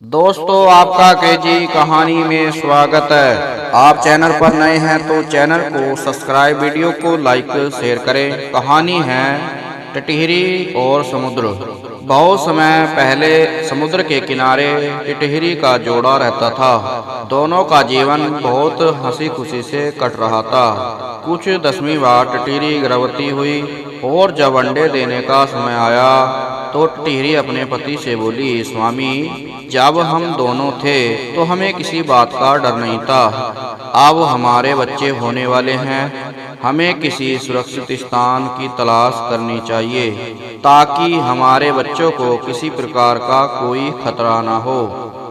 दोस्तों, आपका केजी कहानी में स्वागत है। आप चैनल पर नए हैं तो चैनल को सब्सक्राइब, वीडियो को लाइक शेयर करें। कहानी है टिटहिरी और समुद्र। बहुत समय पहले समुद्र के किनारे टिटहिरी का जोड़ा रहता था। दोनों का जीवन बहुत हंसी खुशी से कट रहा था। कुछ 10वीं बार टिटहिरी गर्भवती हुई और जब अंडे देने का समय आया तो टिटहिरी अपने पति से बोली, स्वामी, जब हम दोनों थे तो हमें किसी बात का डर नहीं था। अब हमारे बच्चे होने वाले हैं, हमें किसी सुरक्षित स्थान की तलाश करनी चाहिए ताकि हमारे बच्चों को किसी प्रकार का कोई खतरा ना हो।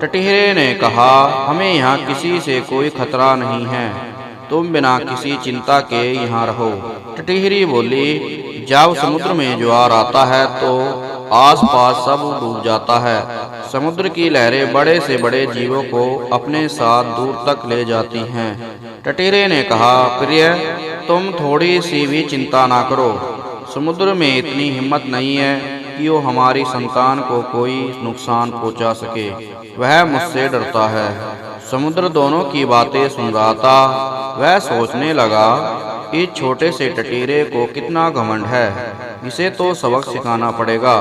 टिटहिरी ने कहा, हमें यहाँ किसी से कोई खतरा नहीं है, तुम बिना किसी चिंता के यहाँ रहो। टिटहिरी बोली, जब समुद्र में ज्वार आता है तो आसपास सब डूब जाता है। समुद्र की लहरें बड़े से बड़े जीवों को अपने साथ दूर तक ले जाती हैं। टिटहिरी ने कहा, प्रिय, तुम थोड़ी सी भी चिंता ना करो। समुद्र में इतनी हिम्मत नहीं है कि वो हमारी संतान को कोई नुकसान पहुंचा सके। वह मुझसे डरता है। समुद्र दोनों की बातें सुन रहा था। वह सोचने लगा, इस छोटे से टिटहिरे को कितना घमंड है, इसे तो सबक सिखाना पड़ेगा,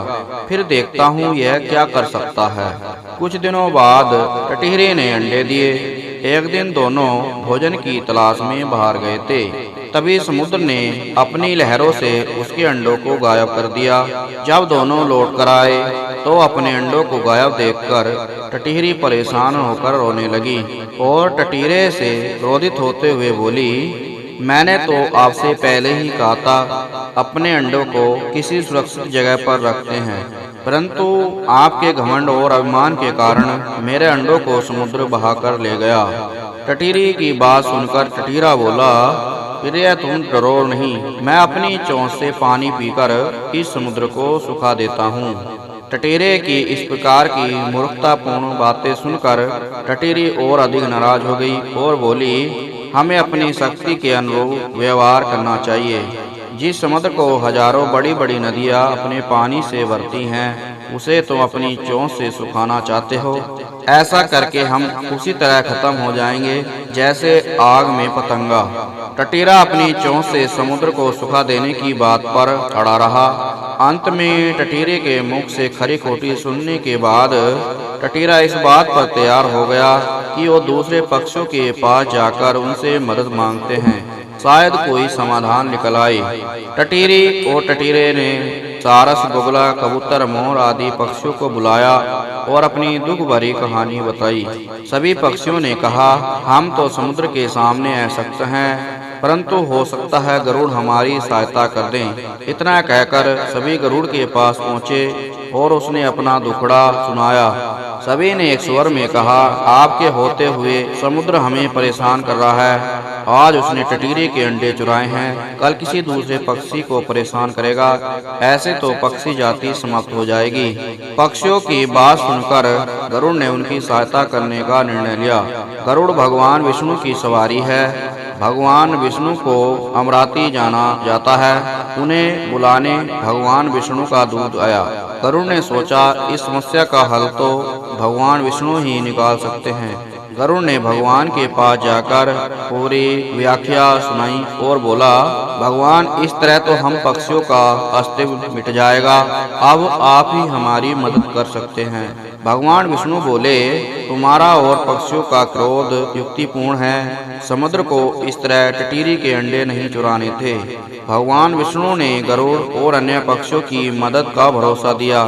फिर देखता हूँ यह क्या कर सकता है। कुछ दिनों बाद टिटहिरे ने अंडे दिए। एक दिन दोनों भोजन की तलाश में बाहर गए थे। तभी समुद्र ने अपनी लहरों से उसके अंडों को गायब कर दिया। जब दोनों लौट कर आए तो अपने अंडों को गायब देखकर टिटहिरी परेशान होकर रोने लगी और टिटहिरे से क्रोधित होते हुए बोली, मैंने तो आपसे पहले ही कहा था अपने अंडों को किसी सुरक्षित जगह पर रखते हैं, परंतु आपके घमंड और अभिमान के कारण मेरे अंडों को समुद्र बहाकर ले गया। टिटहिरी की बात सुनकर टिटहिरा बोला, प्रिय, तुम डरो नहीं, मैं अपनी चोंच से पानी पीकर इस समुद्र को सुखा देता हूँ। टिटहिरे की इस प्रकार की मूर्खतापूर्ण बातें सुनकर टिटहिरी और अधिक नाराज हो गई और बोली, हमें अपनी शक्ति के अनुरूप व्यवहार करना चाहिए। जिस समुद्र को हजारों बड़ी बड़ी नदियाँ अपने पानी से भरती हैं, उसे तुम अपनी चोंच से सुखाना चाहते हो। ऐसा करके हम उसी तरह खत्म हो जाएंगे जैसे आग में पतंगा। टिटहिरा अपनी चोंच से समुद्र को सुखा देने की बात पर अड़ा रहा। अंत में टिटहिरे के मुख से खरी खोटी सुनने के बाद टिटहिरा इस बात पर तैयार हो गया कि वो दूसरे पक्षियों के पास जाकर उनसे मदद मांगते हैं, शायद कोई समाधान निकल आए। टिटहिरी और टिटहिरे ने सारस, बुगला, कबूतर, मोर आदि पक्षियों को बुलाया और अपनी दुख भरी कहानी बताई। सभी पक्षियों ने कहा, हम तो समुद्र के सामने असक्त हैं, परंतु हो सकता है गरुड़ हमारी सहायता कर दें। इतना कहकर सभी गरुड़ के पास पहुँचे और उसने अपना दुखड़ा सुनाया। सभी ने एक स्वर में कहा, आपके होते हुए समुद्र हमें परेशान कर रहा है। आज उसने टिटहिरे के अंडे चुराए हैं, कल किसी दूसरे पक्षी को परेशान करेगा। ऐसे तो पक्षी जाति समाप्त हो जाएगी। पक्षियों की बात सुनकर गरुड़ ने उनकी सहायता करने का निर्णय लिया। गरुड़ भगवान विष्णु की सवारी है। भगवान विष्णु को अमरावती जाना जाता है। उन्हें बुलाने भगवान विष्णु का दूत आया। गरुड़ ने सोचा, इस समस्या का हल तो भगवान विष्णु ही निकाल सकते हैं। गरुड़ ने भगवान के पास जाकर पूरी व्याख्या सुनाई और बोला, भगवान, इस तरह तो हम पक्षियों का अस्तित्व मिट जाएगा। अब आप ही हमारी मदद कर सकते हैं। भगवान विष्णु बोले, तुम्हारा और पक्षियों का क्रोध युक्तिपूर्ण है। समुद्र को इस तरह टिटहिरी के अंडे नहीं चुराने थे। भगवान विष्णु ने गरुड़ और अन्य पक्षियों की मदद का भरोसा दिया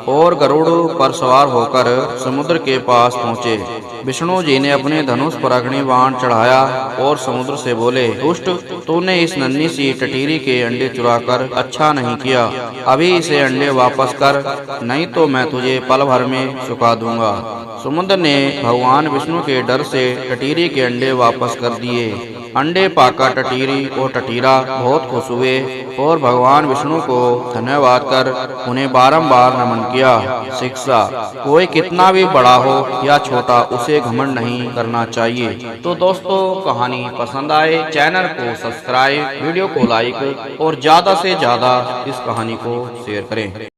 और गरुड़ पर सवार होकर समुद्र के पास पहुँचे। विष्णु जी ने अपने धनुष पर अग्नि बाण चढ़ाया और समुद्र से बोले, दुष्ट, तूने इस नन्ही सी टिटहिरी के अंडे चुराकर अच्छा नहीं किया। अभी इसे अंडे वापस कर, नहीं तो मैं तुझे पल भर में सुखा दूंगा। समुद्र ने भगवान विष्णु के डर से टिटहिरी के अंडे वापस कर दिए। अंडे पाकर टिटहिरी और टिटहिरा बहुत खुश हुए और भगवान विष्णु को धन्यवाद कर उन्हें बारंबार नमन किया। शिक्षा, कोई कितना भी बड़ा हो या छोटा, उसे घमंड नहीं करना चाहिए। तो दोस्तों, कहानी पसंद आए चैनल को सब्सक्राइब, वीडियो को लाइक और ज्यादा से ज्यादा इस कहानी को शेयर करें।